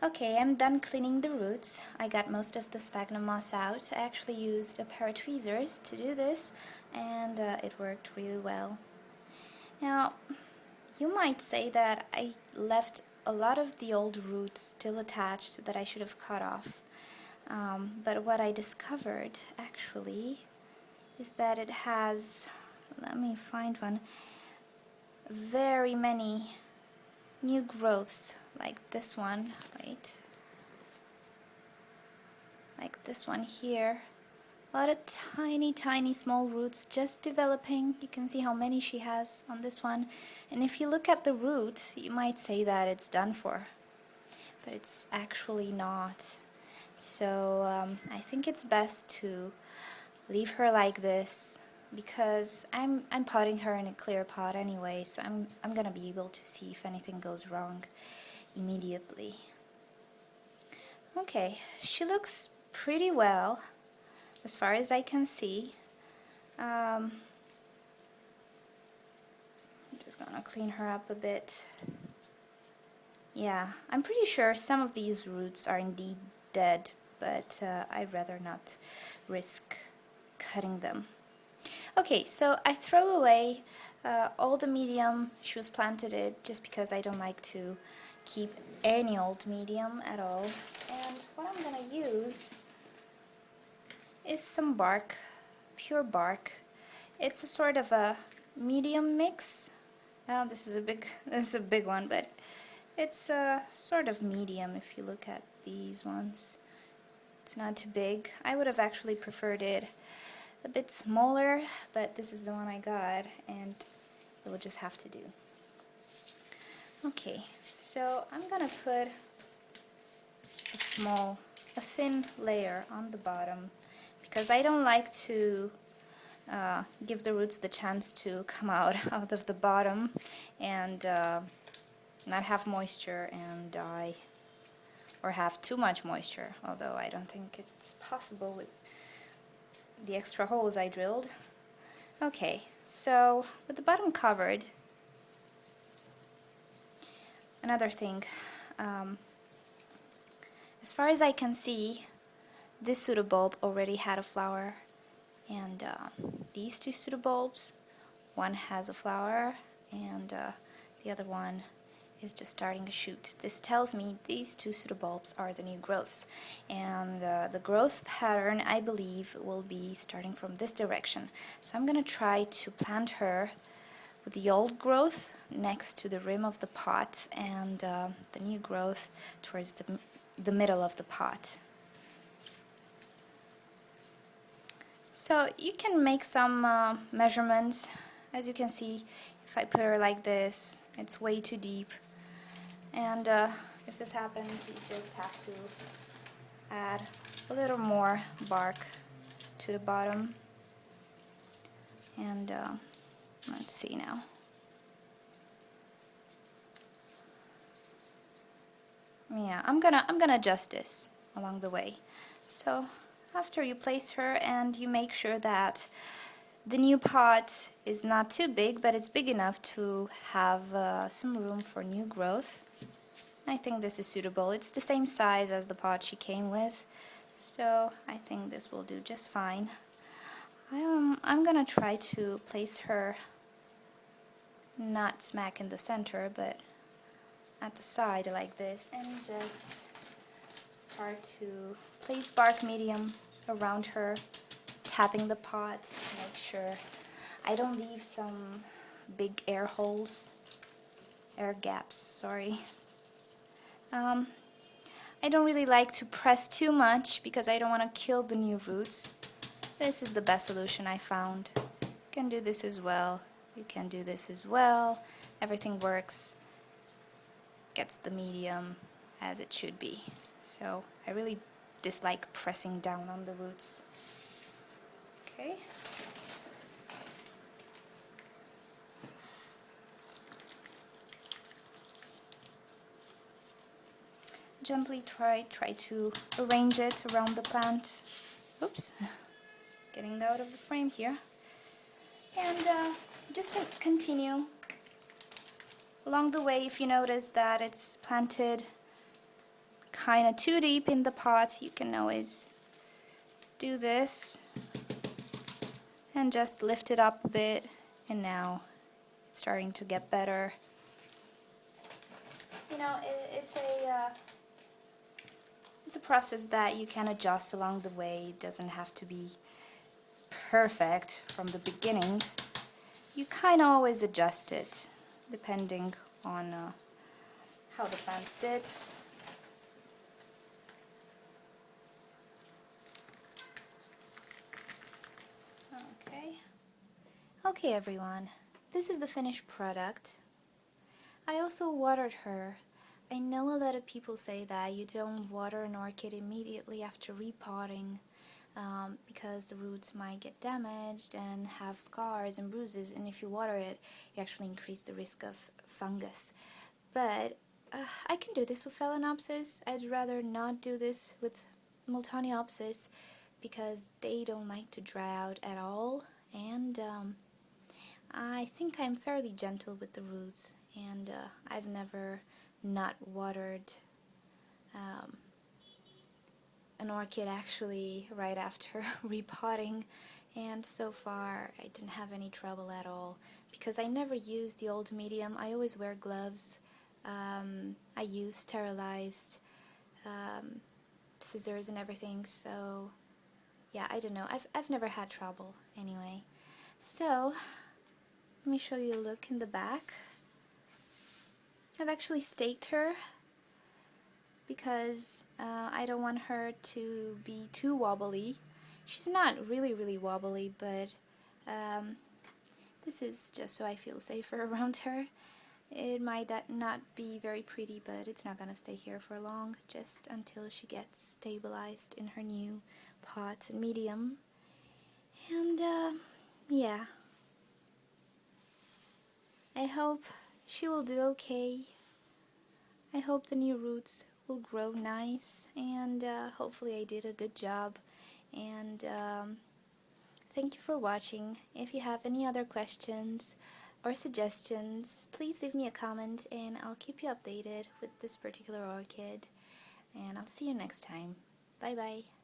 Okay, I'm done cleaning the roots. I got most of the sphagnum moss out. I actually used a pair of tweezers to do this, and it worked really well. Now, you might say that I left a lot of the old roots still attached that I should have cut off. But what I discovered, actually, is that it has, let me find one, very many new growths, like this one, right? Like this one here. A lot of tiny small roots just developing. You can see how many she has on this one. And if you look at the root, you might say that it's done for. But it's actually not. So I think it's best to leave her like this, because I'm potting her in a clear pot anyway, so I'm gonna be able to see if anything goes wrong immediately. Okay, she looks pretty well as far as I can see. I'm just gonna clean her up a bit. Yeah, I'm pretty sure some of these roots are indeed dead, but I'd rather not risk cutting them. Okay, so I throw away all the medium she was planted in, just because I don't like to keep any old medium at all. And what I'm gonna use is some bark, pure bark. It's a sort of a medium mix. This is a big one, but it's a sort of medium if you look at these ones. It's not too big. I would have actually preferred it a bit smaller, but this is the one I got, and it will just have to do. Okay, so I'm gonna put a thin layer on the bottom, because I don't like to give the roots the chance to come out of the bottom and not have moisture and die, or have too much moisture, although I don't think it's possible with the extra holes I drilled. Okay, so with the bottom covered, another thing, as far as I can see, this pseudobulb already had a flower, and these two pseudobulbs, one has a flower and the other one is just starting to shoot. This tells me these two pseudobulbs are the new growths, and the growth pattern, I believe, will be starting from this direction. So I'm going to try to plant her with the old growth next to the rim of the pot, and the new growth towards the middle of the pot. So you can make some measurements. As you can see, if I put her like this, it's way too deep. And if this happens, you just have to add a little more bark to the bottom. And let's see now. Yeah, I'm gonna adjust this along the way. So after you place her, and you make sure that the new pot is not too big, but it's big enough to have some room for new growth. I think this is suitable. It's the same size as the pot she came with, so I think this will do just fine. I'm gonna try to place her not smack in the center, but at the side like this, and just start to place bark medium around her, tapping the pot to make sure I don't leave some big air gaps, sorry. I don't really like to press too much because I don't want to kill the new roots. This is the best solution I found. You can do this as well. You can do this as well. Everything works. Gets the medium as it should be. So I really dislike pressing down on the roots. Okay. Gently try to arrange it around the plant. Oops, getting out of the frame here. And just to continue along the way. If you notice that it's planted kind of too deep in the pot, you can always do this and just lift it up a bit, and now it's starting to get better. You know, it's a process that you can adjust along the way. It doesn't have to be perfect from the beginning. You kind of always adjust it depending on how the plant sits. Okay everyone, this is the finished product. I also watered her. I know a lot of people say that you don't water an orchid immediately after repotting because the roots might get damaged and have scars and bruises, and if you water it, you actually increase the risk of fungus. But I can do this with Phalaenopsis. I'd rather not do this with Miltoniopsis because they don't like to dry out at all, and I think I'm fairly gentle with the roots, and I've never not watered an orchid actually right after repotting, and so far I didn't have any trouble at all because I never use the old medium. I always wear gloves. I use sterilized scissors and everything, so yeah, I don't know. I've never had trouble anyway. So let me show you a look in the back. I've actually staked her because I don't want her to be too wobbly. She's not really wobbly, but this is just so I feel safer around her. It might not be very pretty, but it's not gonna stay here for long, just until she gets stabilized in her new pot and medium. And yeah, I hope she will do okay. I hope the new roots will grow nice, and hopefully I did a good job. And thank you for watching. If you have any other questions or suggestions, please leave me a comment and I'll keep you updated with this particular orchid. And I'll see you next time. Bye bye.